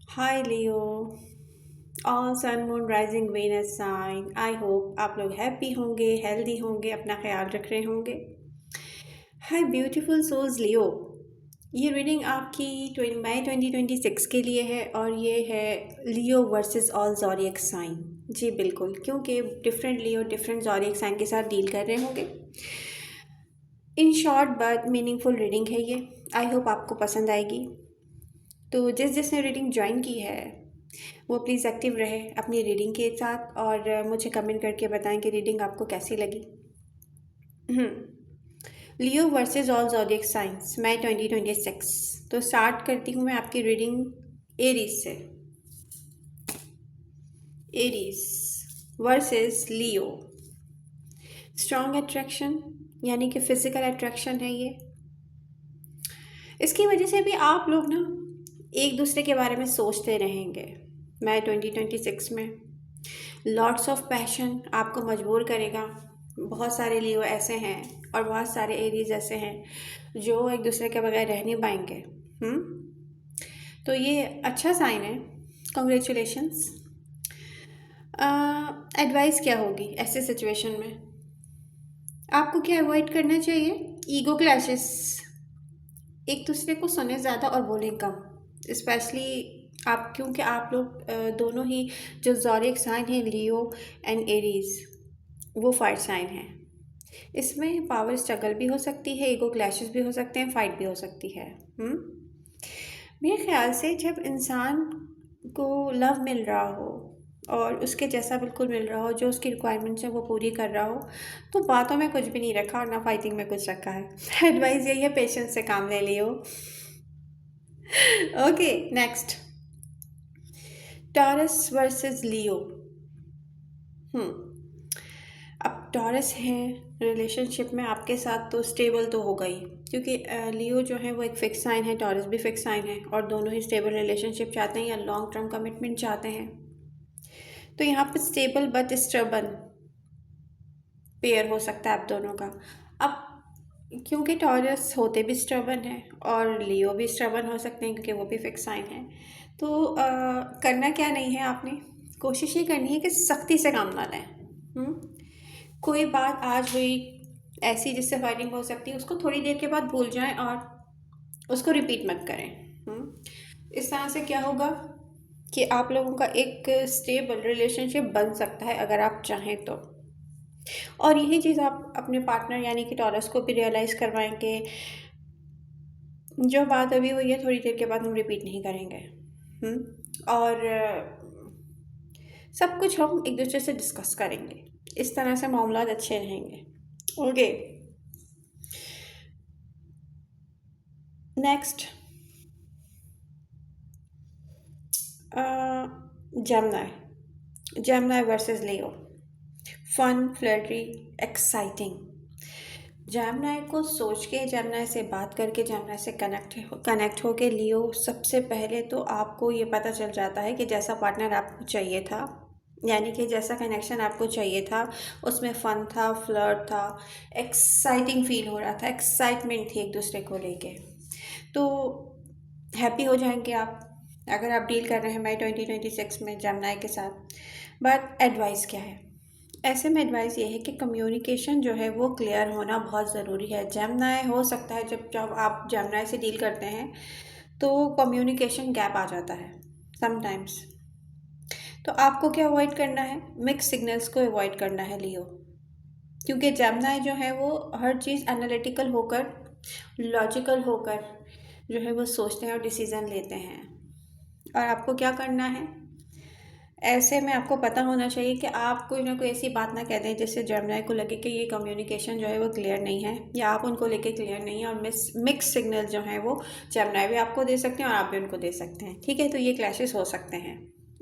Hi Leo. All sun moon rising Venus sign. I hope आप लोग happy होंगे, healthy होंगे, अपना ख्याल रख रहे होंगे। हाय ब्यूटीफुल सोल्स लियो। ये रीडिंग आपकी मई 2026 के लिए है और ये है लियो वर्सेस ऑल ज़ोडिएक साइन। जी बिल्कुल, क्योंकि डिफरेंट लियो डिफरेंट ज़ोडिएक साइन के साथ डील कर रहे होंगे। In short but meaningful reading है ये। आई होप आपको पसंद आएगी। तो जिसने रीडिंग ज्वाइन की है वो प्लीज़ एक्टिव रहे अपनी रीडिंग के साथ और मुझे कमेंट करके बताएं कि रीडिंग आपको कैसी लगी। लियो वर्सेस ऑल ज़ोडिएक साइंस मई 2026। तो स्टार्ट करती हूँ मैं आपकी रीडिंग एरीज से। एरीज वर्सेस लियो। स्ट्रॉन्ग अट्रैक्शन यानी कि फिजिकल अट्रैक्शन है ये। इसकी वजह से भी आप लोग ना एक दूसरे के बारे में सोचते रहेंगे। मई 2026 में लॉट्स ऑफ पैशन आपको मजबूर करेगा। बहुत सारे लियो ऐसे हैं और बहुत सारे एरीज ऐसे हैं जो एक दूसरे के बगैर रह नहीं पाएंगे। तो ये अच्छा साइन है। कॉन्ग्रेचुलेशंस। एडवाइस क्या होगी ऐसे सिचुएशन में? आपको क्या अवॉइड करना चाहिए? Ego clashes. एक दूसरे को सुने ज़्यादा और बोले कम। स्पेशली आप, क्योंकि आप लोग दोनों ही जो ज़ोडिएक साइन है लियो एंड एरीज, वो फायर साइन है। इसमें पावर स्ट्रगल भी हो सकती है, ईगो क्लैशेस भी हो सकते हैं, फाइट भी हो सकती है। मेरे ख्याल से जब इंसान को लव मिल रहा हो और उसके जैसा बिल्कुल मिल रहा हो, जो उसकी रिक्वायरमेंट्स है वो पूरी कर रहा हो, तो बातों में कुछ भी नहीं रखा और ना फाइटिंग में कुछ रखा है। एडवाइस यही है, पेशेंस से काम ले लियो। ओके नेक्स्ट, टॉरस वर्सेस लियो। अब टॉरस है रिलेशनशिप में आपके साथ तो स्टेबल तो होगा ही, क्योंकि लियो जो है वो एक फिक्स साइन है, टॉरस भी फिक्स साइन है और दोनों ही स्टेबल रिलेशनशिप चाहते हैं या लॉन्ग टर्म कमिटमेंट चाहते हैं। तो यहाँ पर स्टेबल बट स्टर्बन पेयर हो सकता है आप दोनों का। अब क्योंकि टॉरस होते भी स्टर्बन है और लियो भी स्टर्बन हो सकते हैं क्योंकि वो भी फिक्स साइन है। तो करना क्या नहीं है, आपने कोशिश ये करनी है कि सख्ती से काम ना लें। कोई बात आज हुई ऐसी जिससे फायरिंग हो सकती है, उसको थोड़ी देर के बाद भूल जाएं और उसको रिपीट मत करें। इस तरह से क्या होगा कि आप लोगों का एक स्टेबल रिलेशनशिप बन सकता है अगर आप चाहें तो। और यही चीज़ आप अपने पार्टनर यानी कि टॉरस को भी रियलाइज़ करवाएंगे। जो बात अभी हुई है थोड़ी देर के बाद हम रिपीट नहीं करेंगे। और सब कुछ हम एक दूसरे से डिस्कस करेंगे। इस तरह से मामला अच्छे रहेंगे। Okay next, Gemini versus Leo. Fun, flirty, exciting. Gemini को सोच के, जेमिनी से बात करके, जेमिनी से कनेक्ट होके लियो सबसे पहले तो आपको ये पता चल जाता है कि जैसा पार्टनर आपको चाहिए था, यानी कि जैसा कनेक्शन आपको चाहिए था उसमें फ़न था, फ्लर्ट था, एक्साइटिंग फील हो रहा था, एक्साइटमेंट थी एक दूसरे को लेके। तो हैप्पी हो जाएंगे आप अगर आप डील कर रहे हैं मई 2026 में जेमिनी के साथ। बट एडवाइस क्या है? ऐसे में एडवाइस ये है कि कम्युनिकेशन जो है वो क्लियर होना बहुत ज़रूरी है। जेमिनी हो सकता है जब जब आप जेमिनी से डील करते हैं तो कम्युनिकेशन गैप आ जाता है समटाइम्स। तो आपको क्या अवॉइड करना है? मिक्स सिग्नल्स को अवॉइड करना है लियो, क्योंकि जेमिनी जो है वो हर चीज़ एनालिटिकल होकर, लॉजिकल होकर जो है वो सोचते हैं और डिसीज़न लेते हैं। और आपको क्या करना है? ऐसे में आपको पता होना चाहिए कि आप कोई ना कोई ऐसी बात ना कह दें जिससे जेमिनी को लगे कि ये कम्युनिकेशन जो है वो क्लियर नहीं है या आप उनको लेके क्लियर नहीं है, और मिक्स सिग्नल जो हैं वो जेमिनी भी आपको दे सकते हैं और आप भी उनको दे सकते हैं। ठीक है, तो ये क्लैशेस हो सकते हैं,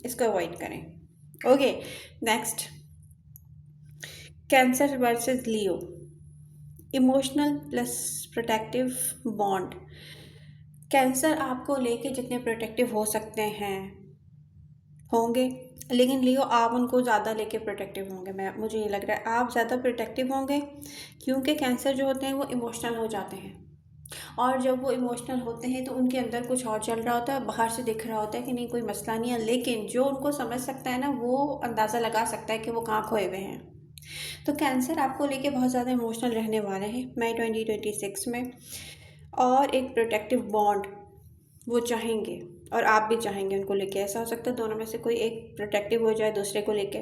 इसको अवॉइड करें। Okay next, Cancer versus Leo. Emotional plus protective bond. Cancer आपको लेके जितने प्रोटेक्टिव हो सकते हैं होंगे, लेकिन लियो आप उनको ज़्यादा लेके प्रोटेक्टिव होंगे। मुझे ये लग रहा है आप ज़्यादा प्रोटेक्टिव होंगे, क्योंकि कैंसर जो होते हैं वो इमोशनल हो जाते हैं। और जब वो इमोशनल होते हैं तो उनके अंदर कुछ और चल रहा होता है, बाहर से दिख रहा होता है कि नहीं कोई मसला नहीं है, लेकिन जो उनको समझ सकता है ना वो अंदाज़ा लगा सकता है कि वो कहाँ खोए हुए हैं। तो कैंसर आपको लेके बहुत ज़्यादा इमोशनल रहने वाले हैं मई 2026 में, और एक प्रोटेक्टिव बॉन्ड वो चाहेंगे और आप भी चाहेंगे उनको लेके। ऐसा हो सकता है दोनों में से कोई एक प्रोटेक्टिव हो जाए दूसरे को लेके।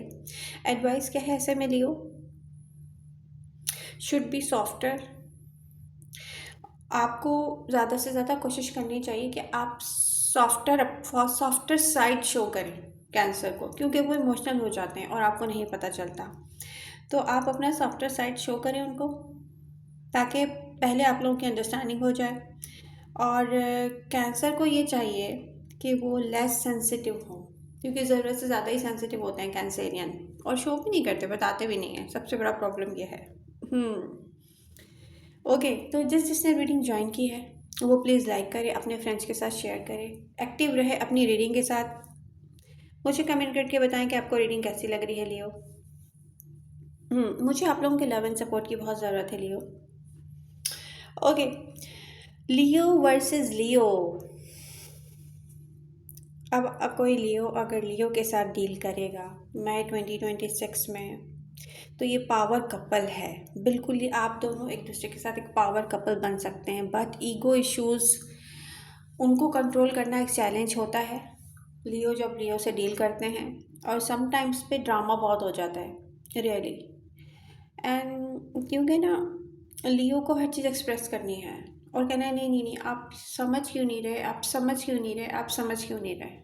एडवाइस क्या है ऐसे में लियो? Should be softer. आपको ज़्यादा से ज़्यादा कोशिश करनी चाहिए कि आप सॉफ्टर साइड शो करें कैंसर को, क्योंकि वो इमोशनल हो जाते हैं और आपको नहीं पता चलता। तो आप अपना सॉफ्टर साइड शो करें उनको, ताकि पहले आप लोगों की अंडरस्टैंडिंग हो जाए। और कैंसर को ये चाहिए कि वो लेस सेंसिटिव हो, क्योंकि ज़रूरत से ज़्यादा ही सेंसिटिव होते हैं कैंसेरियन, और शो भी नहीं करते, बताते भी नहीं हैं। सबसे बड़ा प्रॉब्लम ये है। ओके, तो जिसने रीडिंग ज्वाइन की है वो प्लीज़ लाइक करे, अपने फ्रेंड्स के साथ शेयर करे, एक्टिव रहे अपनी रीडिंग के साथ। मुझे कमेंट करके बताएं कि आपको रीडिंग कैसी लग रही है लियो। मुझे आप लोगों के लव एंड सपोर्ट की बहुत ज़रूरत है लियो। ओके, लियो वर्सेस लियो। अब कोई लियो अगर लियो के साथ डील करेगा मई 2026 में, तो ये पावर कपल है। बिल्कुल ही आप दोनों एक दूसरे के साथ एक पावर कपल बन सकते हैं, बट ईगो इश्यूज़ उनको कंट्रोल करना एक चैलेंज होता है लियो जब लियो से डील करते हैं। और समटाइम्स पे ड्रामा बहुत हो जाता है रियली, एंड क्योंकि ना लियो को हर चीज़ एक्सप्रेस करनी है और कहना है नहीं नहीं नहीं आप समझ क्यों नहीं रहे, आप समझ क्यों नहीं रहे, आप समझ क्यों नहीं रहे।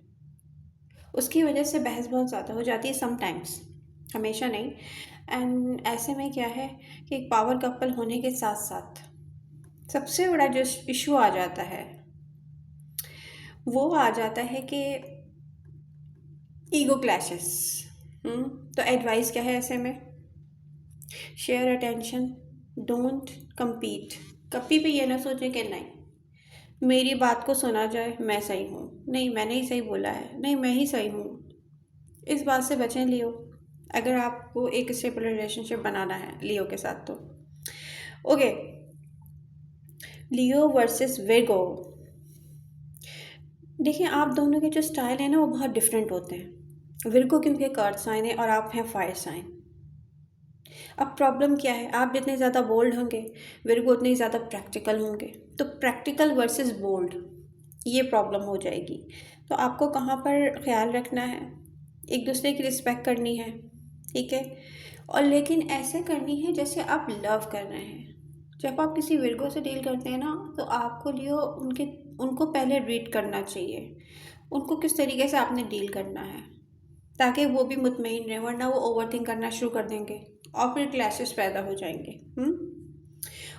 उसकी वजह से बहस बहुत ज़्यादा हो जाती है समटाइम्स, हमेशा नहीं। एंड ऐसे में क्या है कि एक पावर कपल होने के साथ साथ सबसे बड़ा जो इशू आ जाता है वो आ जाता है कि ईगो क्लैशेस। तो एडवाइस क्या है ऐसे में? Share attention, don't compete. कभी भी ये ना सोचें कि नहीं मेरी बात को सुना जाए, मैं सही हूँ, नहीं मैंने ही सही बोला है, नहीं मैं ही सही हूँ। इस बात से बचें लियो, अगर आपको एक स्टेबल रिलेशनशिप बनाना है लियो के साथ तो। ओके, लियो वर्सेस विर्गो। देखिए आप दोनों के जो स्टाइल है ना वो बहुत डिफरेंट होते हैं। विर्गो क्योंकि एक अर्थ साइन है और आप हैं फायर साइन। अब प्रॉब्लम क्या है, आप जितने ज़्यादा बोल्ड होंगे विर्गो उतने ही ज़्यादा प्रैक्टिकल होंगे। तो प्रैक्टिकल वर्सेस बोल्ड ये प्रॉब्लम हो जाएगी। तो आपको कहाँ पर ख्याल रखना है, एक दूसरे की रिस्पेक्ट करनी है, ठीक है, और लेकिन ऐसे करनी है जैसे आप लव कर रहे हैं। जब आप किसी विर्गो से डील करते हैं ना तो आपको लियो उनको पहले रीड करना चाहिए, उनको किस तरीके से आपने डील करना है, ताकि वो भी मुतमईन रहे, वरना वो ओवरथिंक करना शुरू कर देंगे और फिर क्लैशेस पैदा हो जाएंगे।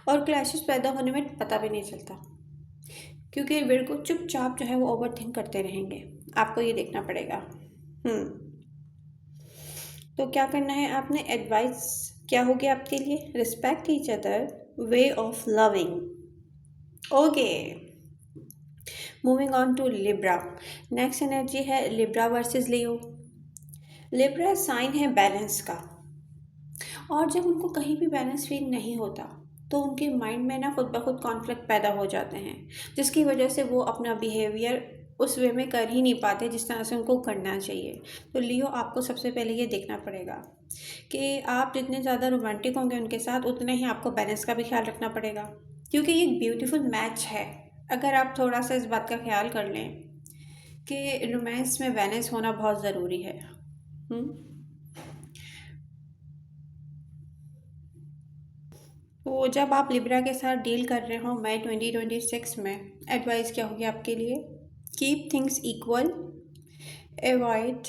और क्लैशेस पैदा होने में पता भी नहीं चलता, क्योंकि विर्गो चुपचाप जो है वो ओवरथिंक करते रहेंगे। आपको ये देखना पड़ेगा। तो क्या करना है आपने, एडवाइस क्या होगी आपके लिए? Respect each other, way of loving. Okay, moving on to Libra. Next energy है Libra versus Leo. Libra sign है बैलेंस का, और जब उनको कहीं भी बैलेंस फील नहीं होता तो उनके माइंड में ना खुद ब खुद कॉन्फ्लिक्ट पैदा हो जाते हैं, जिसकी वजह से वो अपना बिहेवियर उस वे में कर ही नहीं पाते जिस तरह से उनको करना चाहिए। तो लियो आपको सबसे पहले ये देखना पड़ेगा कि आप जितने ज़्यादा रोमांटिक होंगे उनके साथ उतने ही आपको बैलेंस का भी ख्याल रखना पड़ेगा, क्योंकि ये एक ब्यूटीफुल मैच है। अगर आप थोड़ा सा इस बात का ख्याल कर लें कि रोमांस में बैलेंस होना बहुत ज़रूरी है। तो जब आप लिब्रा के साथ डील कर रहे हो मई 2026 में, एडवाइस क्या होगी आपके लिए? Keep things equal, avoid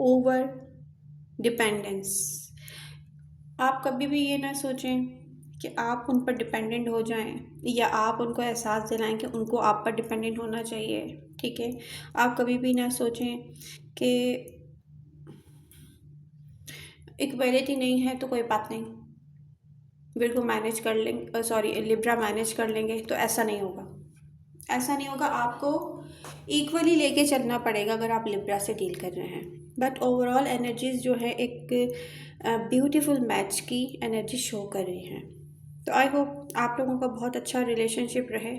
over dependence. आप कभी भी ये ना सोचें कि आप उन पर डिपेंडेंट हो जाएं, या आप उनको एहसास दिलाएं कि उनको आप पर डिपेंडेंट होना चाहिए, ठीक है। आप कभी भी ना सोचें कि इक्वलिटी नहीं है तो कोई बात नहीं, विर्गो मैनेज कर लेंगे, सॉरी लिब्रा मैनेज कर लेंगे, तो ऐसा नहीं होगा। ऐसा नहीं होगा, आपको इक्वली लेके चलना पड़ेगा अगर आप लिब्रा से डील कर रहे हैं। बट ओवरऑल एनर्जीज जो है एक ब्यूटीफुल मैच की एनर्जी शो कर रही हैं। तो आई होप आप लोगों का बहुत अच्छा रिलेशनशिप रहे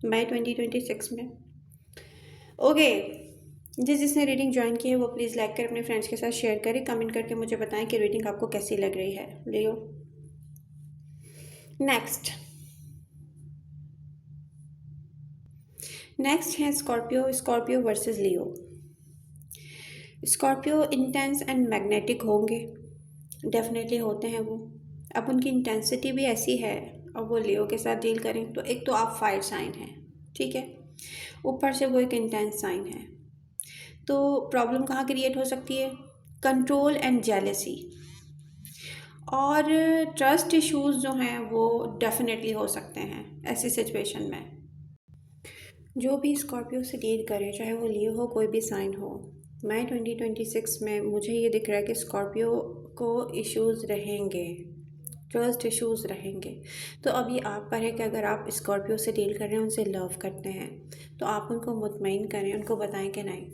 मई 2026 में। ओके, जिसने रीडिंग ज्वाइन की है वो प्लीज़ लाइक कर अपने फ्रेंड्स के साथ शेयर करें, कमेंट करके मुझे बताएं कि रीडिंग आपको कैसी लग रही है। लियो, नेक्स्ट है Scorpio. Scorpio versus Leo. Scorpio intense and magnetic होंगे, डेफिनेटली होते हैं वो। अब उनकी इंटेंसिटी भी ऐसी है, और वो लियो के साथ डील करें तो एक तो आप फायर साइन हैं, ठीक है, ऊपर से वो एक इंटेंस साइन है। तो प्रॉब्लम कहाँ क्रिएट हो सकती है? कंट्रोल एंड जेलेसी और ट्रस्ट इश्यूज जो हैं वो डेफिनेटली हो सकते हैं ऐसी सिचुएशन में। जो भी स्कॉर्पियो से डील करे, चाहे वो लियो हो, कोई भी साइन हो, मई 2026 में मुझे ये दिख रहा है कि स्कॉर्पियो को इश्यूज़ रहेंगे, ट्रस्ट इश्यूज़ रहेंगे। तो अब ये आप पर है कि अगर आप स्कॉर्पियो से डील कर रहे हैं, उनसे लव करते हैं, तो आप उनको मुतमईन करें, उनको बताएं कि नहीं,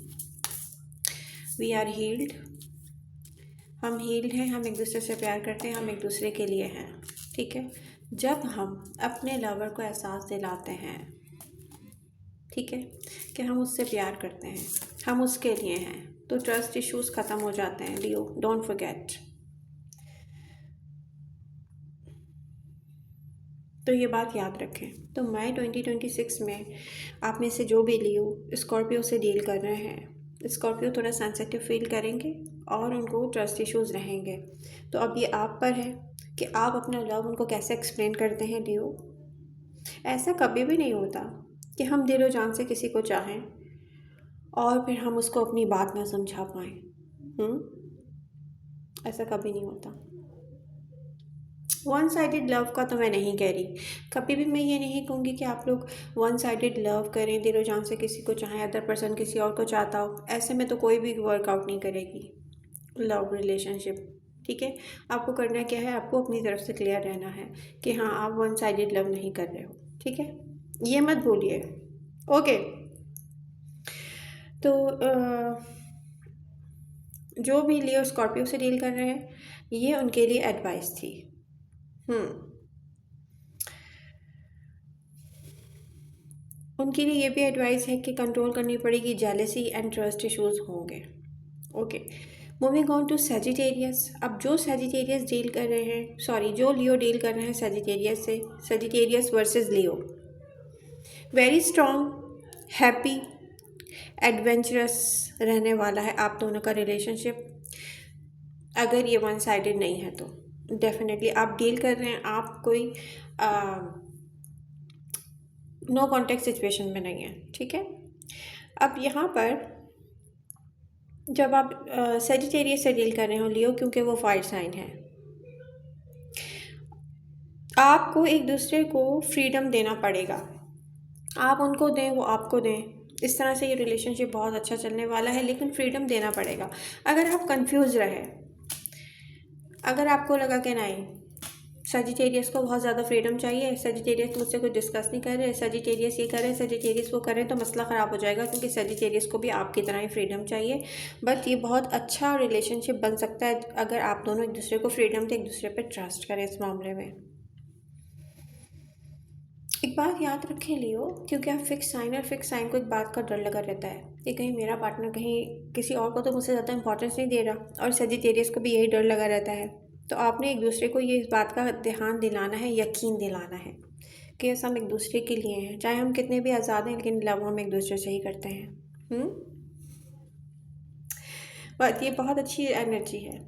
वी आर हील्ड, हम हील्ड हैं, हम एक दूसरे से प्यार करते हैं, हम एक दूसरे के लिए हैं, ठीक है। जब हम अपने लवर को एहसास दिलाते हैं, ठीक है, कि हम उससे प्यार करते हैं, हम उसके लिए हैं, तो ट्रस्ट इश्यूज़ ख़त्म हो जाते हैं। लियो, डोंट फॉरगेट। तो ये बात याद रखें। तो मई 2026 में आप में से जो भी लियो स्कॉर्पियो से डील कर रहे हैं, स्कॉर्पियो थोड़ा सेंसिटिव फील करेंगे और उनको ट्रस्ट इश्यूज़ रहेंगे। तो अब ये आप पर है कि आप अपना लव उनको कैसे एक्सप्लेन करते हैं। लियो, ऐसा कभी भी नहीं होता कि हम दिलो जान से किसी को चाहें और फिर हम उसको अपनी बात ना समझा पाएँ। ऐसा कभी नहीं होता। वन साइडेड लव का तो मैं नहीं कह रही, कभी भी मैं ये नहीं कहूँगी कि आप लोग वन साइडेड लव करें, दिलो जान से किसी को चाहें, अदर पर्सन किसी और को चाहता हो, ऐसे में तो कोई भी वर्कआउट नहीं करेगी लव रिलेशनशिप, ठीक है। आपको करना क्या है, आपको अपनी तरफ से क्लियर रहना है कि हाँ, आप वन साइडेड लव नहीं कर रहे हो, ठीक है, ये मत भूलिए। ओके, तो जो भी लियो स्कॉर्पियो से डील कर रहे हैं, ये उनके लिए एडवाइस थी। उनके लिए ये भी एडवाइस है कि कंट्रोल करनी पड़ेगी, जेलेसी एंड ट्रस्ट इश्यूज होंगे। Okay, moving on to Sagittarius. अब जो सेजिटेरियस डील कर रहे हैं, सॉरी, जो लियो डील कर रहे हैं सेजिटेरियस से, सेजिटेरियस वर्सेस लियो, वेरी स्ट्रॉन्ग, हैप्पी, एडवेंचरस रहने वाला है आप दोनों का रिलेशनशिप। अगर ये वन साइडेड नहीं है तो डेफिनेटली आप डील कर रहे हैं, आप कोई नो कॉन्टेक्ट सिचुएशन में नहीं है, ठीक है। अब यहाँ पर जब आप सेजिटेरियस से डील कर रहे हो लियो, क्योंकि वो फायर साइन है, आपको एक दूसरे को फ्रीडम देना पड़ेगा। आप उनको दें, वो आपको दें, इस तरह से ये रिलेशनशिप बहुत अच्छा चलने वाला है, लेकिन फ्रीडम देना पड़ेगा। अगर आप कंफ्यूज रहे, अगर आपको लगा कि नहीं, सेजिटेरियस को बहुत ज़्यादा फ्रीडम चाहिए, सेजिटेरियस मुझसे कुछ डिस्कस नहीं कर रहे, सेजिटेरियस ये करें, सेजिटेरियस वो करें, तो मसला ख़राब हो जाएगा, क्योंकि सेजिटेरियस को भी आपकी तरह ही फ्रीडम चाहिए। बट ये बहुत अच्छा रिलेशनशिप बन सकता है अगर आप दोनों एक दूसरे को फ्रीडम दें, एक दूसरे पर ट्रस्ट करें इस मामले में। एक बात याद रखें लियो, क्योंकि आप फिक्स साइन, और फिक्स साइन को एक बात का डर लगा रहता है कि कहीं मेरा पार्टनर कहीं किसी और को तो मुझसे ज़्यादा इंपॉर्टेंस नहीं दे रहा, और सेजिटेरियस को भी यही डर लगा रहता है। तो आपने एक दूसरे को ये इस बात का ध्यान दिलाना है, यकीन दिलाना है कि यस, हम एक दूसरे के लिए हैं, चाहे हम कितने भी आज़ाद हैं, लेकिन लव हम एक दूसरे से ही करते हैं। बट ये बहुत अच्छी एनर्जी है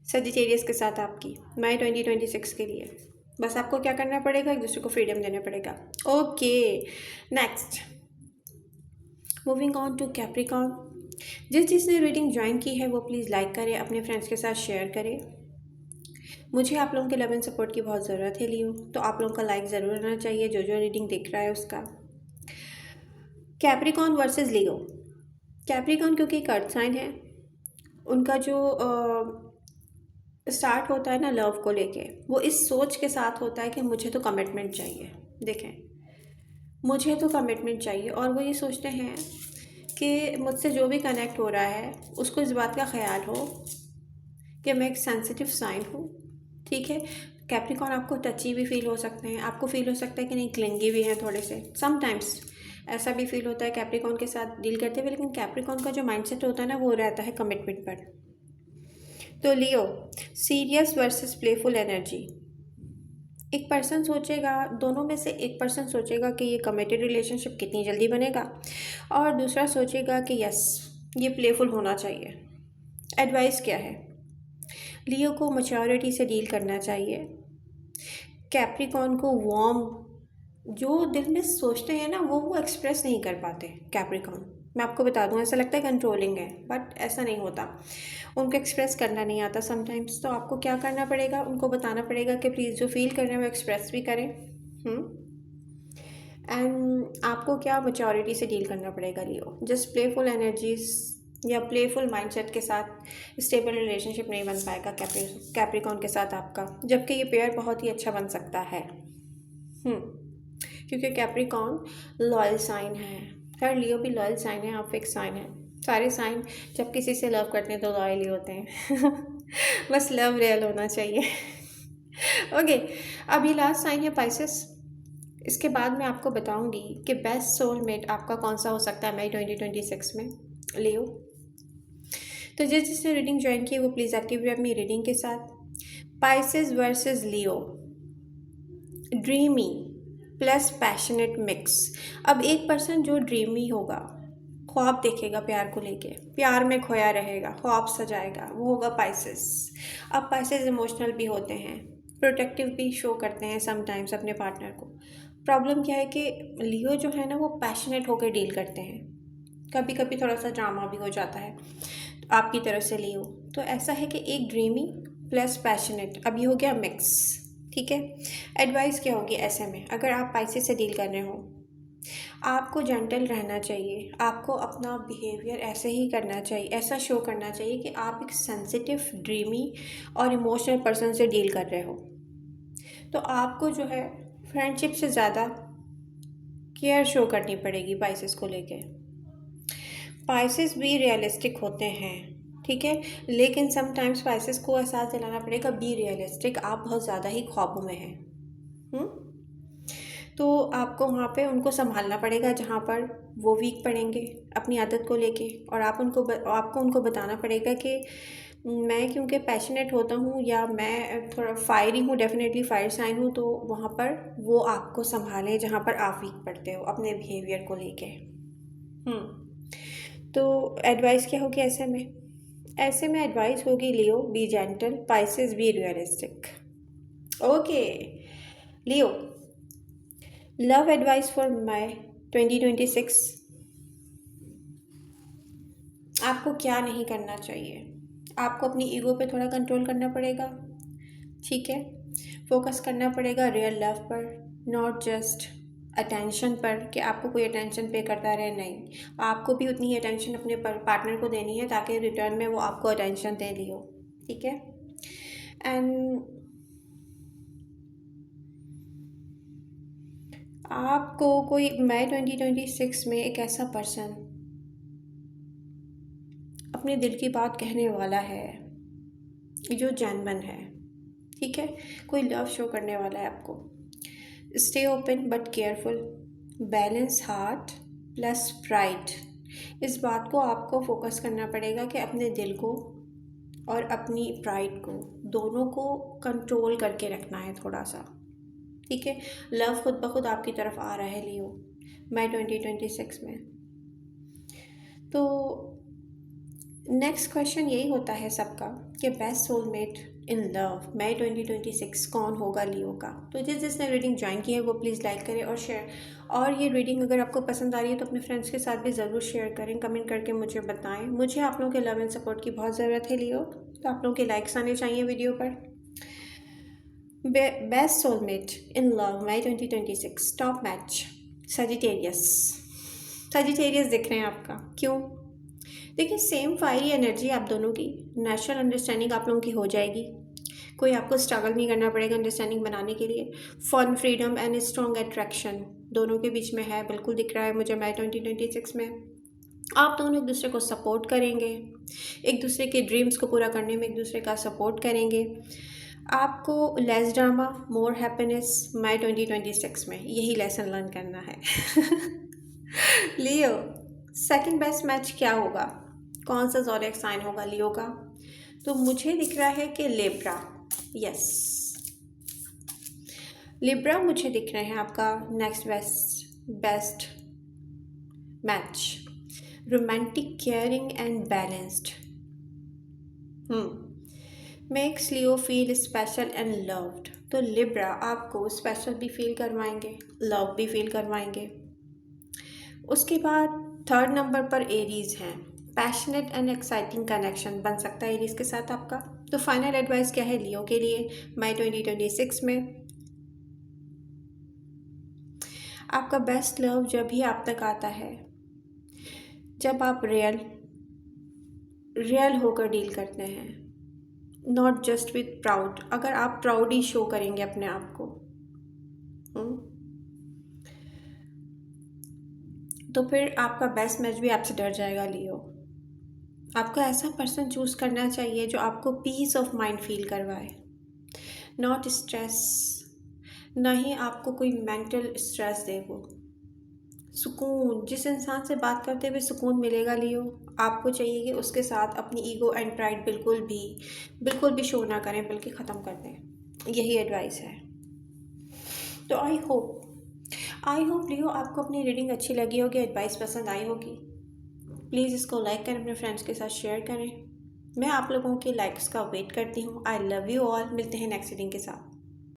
सेजिटेरियस के साथ आपकी मई 2026 के लिए। बस आपको क्या करना पड़ेगा, एक दूसरे को फ्रीडम देना पड़ेगा। Okay, next, moving on to Capricorn. जिसने रीडिंग ज्वाइन की है वो प्लीज़ लाइक करें, अपने फ्रेंड्स के साथ शेयर करें। मुझे आप लोगों के लव एंड सपोर्ट की बहुत ज़रूरत है लियो, तो आप लोगों का लाइक ज़रूर रहना चाहिए जो रीडिंग देख रहा है उसका। कैप्रिकॉर्न वर्सेस लियो। कैप्रिकॉर्न क्योंकि एक अर्थ साइन है, उनका जो स्टार्ट होता है ना लव को लेके, वो इस सोच के साथ होता है कि मुझे तो कमिटमेंट चाहिए। देखें, मुझे तो कमिटमेंट चाहिए, और वो ये सोचते हैं कि मुझसे जो भी कनेक्ट हो रहा है उसको इस बात का ख्याल हो कि मैं एक सेंसिटिव साइन हूँ, ठीक है। कैप्रिकॉर्न आपको टची भी फील हो सकते हैं, आपको फील हो सकता है कि नहीं क्लिंगी भी हैं थोड़े से, समटाइम्स ऐसा भी फील होता है कैप्रिकॉर्न के साथ डील करते हुए, लेकिन कैप्रिकॉर्न का जो माइंडसेट होता है ना वो रहता है कमिटमेंट पर। तो लियो, सीरियस वर्सेस प्लेफुल एनर्जी। एक पर्सन सोचेगा, दोनों में से एक पर्सन सोचेगा कि ये कमिटेड रिलेशनशिप कितनी जल्दी बनेगा, और दूसरा सोचेगा कि यस ये प्लेफुल होना चाहिए। एडवाइस क्या है? लियो को मैच्योरिटी से डील करना चाहिए। कैप्रिकॉर्न को वार्म, जो दिल में सोचते हैं ना वो एक्सप्रेस नहीं कर पाते कैप्रिकॉर्न। मैं आपको बता दूं, ऐसा लगता है कंट्रोलिंग है, बट ऐसा नहीं होता, उनको एक्सप्रेस करना नहीं आता समटाइम्स। तो आपको क्या करना पड़ेगा, उनको बताना पड़ेगा कि प्लीज़ जो फील कर रहे हैं वो एक्सप्रेस भी करें। एंड आपको क्या मैच्योरिटी से डील करना पड़ेगा लियो। जस्ट प्लेफुल एनर्जीज या प्लेफुल माइंडसेट के साथ स्टेबल रिलेशनशिप नहीं बन पाएगा कैप्रिकॉर्न के साथ आपका, जबकि ये पेयर बहुत ही अच्छा बन सकता है। क्योंकि कैप्रिकॉर्न लॉयल साइन है, खैर लियो भी लॉयल साइन है, आप फिक्स साइन है। सारे साइन जब किसी से लव करते हैं तो लॉयल ही होते हैं बस लव रियल होना चाहिए ओके, अभी लास्ट साइन है पाइसेस। इसके बाद मैं आपको बताऊंगी कि बेस्ट सोलमेट आपका कौन सा हो सकता है मई 2026 में। लियो, तो जिसने रीडिंग ज्वाइन की है वो प्लीज़ एक्टिव रहे अपनी रीडिंग के साथ। पाइसेस वर्सेस लियो, ड्रीमी प्लस पैशनेट मिक्स। अब एक पर्सन जो ड्रीमी होगा, ख्वाब देखेगा प्यार को लेके, प्यार में खोया रहेगा, ख्वाब सजाएगा, वो होगा पाइसेस। अब पाइसेस इमोशनल भी होते हैं, प्रोटेक्टिव भी शो करते हैं समटाइम्स अपने पार्टनर को। प्रॉब्लम क्या है कि लियो जो है ना वो पैशनेट होकर डील करते हैं, कभी कभी थोड़ा सा ड्रामा भी हो जाता है आपकी तरफ से लियो। तो ऐसा है कि एक ड्रीमी प्लस पैशनेट, अब ये हो गया मिक्स, ठीक है। एडवाइस क्या होगी ऐसे में, अगर आप पाइसेस से डील कर रहे हो, आपको जेंटल रहना चाहिए, आपको अपना बिहेवियर ऐसे ही करना चाहिए, ऐसा शो करना चाहिए कि आप एक सेंसिटिव, ड्रीमी और इमोशनल पर्सन से डील कर रहे हो। तो आपको जो है फ्रेंडशिप से ज़्यादा केयर शो करनी पड़ेगी पाइसेस को लेके। पाइसेस भी रियलिस्टिक होते हैं, ठीक है, लेकिन समटाइम्स पाइसेस को एहसास दिलाना पड़ेगा बी रियलिस्टिक, आप बहुत ज़्यादा ही ख्वाबों में हैं। तो आपको वहाँ पे उनको संभालना पड़ेगा जहाँ पर वो वीक पड़ेंगे अपनी आदत को लेके, और आपको उनको बताना पड़ेगा कि मैं क्योंकि पैशनेट होता हूँ या मैं थोड़ा फायरी हूँ, डेफिनेटली फायर साइन हूँ, तो वहाँ पर वो आपको संभालें जहाँ पर आप वीक पड़ते हो अपने बिहेवियर को लेके। तो एडवाइस क्या होगी ऐसे में? ऐसे में एडवाइस होगी Leo, be gentle, Pisces be realistic. Okay Leo, love advice for May 2026। आपको क्या नहीं करना चाहिए, आपको अपनी ईगो पे थोड़ा कंट्रोल करना पड़ेगा, ठीक है। फोकस करना पड़ेगा रियल लव पर, नॉट जस्ट अटेंशन पर कि आपको कोई अटेंशन पे करता रहे, नहीं, आपको भी उतनी ही अटेंशन अपने पार्टनर को देनी है ताकि रिटर्न में वो आपको अटेंशन दे लियो, ठीक है। एंड आपको कोई मई 2026 में एक ऐसा पर्सन अपने दिल की बात कहने वाला है जो जेन्युइन है, ठीक है, कोई लव शो करने वाला है आपको। Stay open but careful, balance heart plus pride. इस बात को आपको फोकस करना पड़ेगा कि अपने दिल को और अपनी प्राइड को, दोनों को कंट्रोल करके रखना है थोड़ा सा, ठीक है। लव खुद ब खुद आपकी तरफ आ रहा है लियो मई 2026 में। तो नेक्स्ट क्वेश्चन यही होता है सबका कि best soulmate in love May 2026 कौन होगा लियो का। तो जिसने रीडिंग ज्वाइन की है वो प्लीज़ लाइक करें और शेयर, और ये रीडिंग अगर आपको पसंद आ रही है तो अपने फ्रेंड्स के साथ भी ज़रूर शेयर करें, कमेंट करके मुझे बताएं। मुझे आप लोगों के लव एंड सपोर्ट की बहुत ज़रूरत है लियो, तो आप लोगों के लाइक्स आने चाहिए वीडियो पर। Best soulmate in love May 2026 top match Sagittarius. Sagittarius दिख रहे हैं आपका, क्यों? देखिए सेम फायरी एनर्जी आप दोनों की, नेचुरल अंडरस्टैंडिंग आप लोगों की हो जाएगी, कोई आपको स्ट्रगल नहीं करना पड़ेगा अंडरस्टैंडिंग बनाने के लिए। Fun, freedom and strong attraction दोनों के बीच में है, बिल्कुल दिख रहा है मुझे मई 2026 में। आप दोनों एक दूसरे को सपोर्ट करेंगे, एक दूसरे के ड्रीम्स को पूरा करने में एक दूसरे का सपोर्ट करेंगे। आपको लेस ड्रामा मोर हैप्पीनेस मई 2026 में यही लेसन लर्न करना है। लियो, सेकंड बेस्ट मैच क्या होगा? कौन सा ज़ोडिएक साइन होगा लियो का? तो मुझे दिख रहा है कि लिब्रा। यस, लिब्रा मुझे दिख रहे हैं आपका next best match. Romantic, caring and balanced makes Leo feel special and loved. तो लिब्रा आपको स्पेशल भी फील करवाएंगे, लव भी फील करवाएंगे। उसके बाद थर्ड नंबर पर एरीज हैं। पैशनेट एंड एक्साइटिंग कनेक्शन बन सकता है एरीज के साथ आपका। तो फाइनल एडवाइस क्या है लियो के लिए मई 2026 में? आपका बेस्ट लव जब भी आप तक आता है जब आप रियल होकर डील करते हैं, नॉट जस्ट विथ प्राउड। अगर आप प्राउड शो करेंगे अपने आप को तो फिर आपका बेस्ट मैच भी आपसे डर जाएगा लियो। आपको ऐसा पर्सन चूज़ करना चाहिए जो आपको पीस ऑफ माइंड फील करवाए, नॉट स्ट्रेस, ना ही आपको कोई मेंटल स्ट्रेस दे। वो सुकून, जिस इंसान से बात करते हुए सुकून मिलेगा लियो, आपको चाहिए कि उसके साथ अपनी ईगो एंड प्राइड बिल्कुल भी शो ना करें, बल्कि ख़त्म कर दें। यही एडवाइस है। तो आई होप लियो आपको अपनी रीडिंग अच्छी लगी होगी, एडवाइस पसंद आई होगी। प्लीज़ इसको लाइक करें, अपने फ्रेंड्स के साथ शेयर करें। मैं आप लोगों के लाइक्स का वेट करती हूँ। I love you all. मिलते हैं नेक्स्ट रीडिंग के साथ।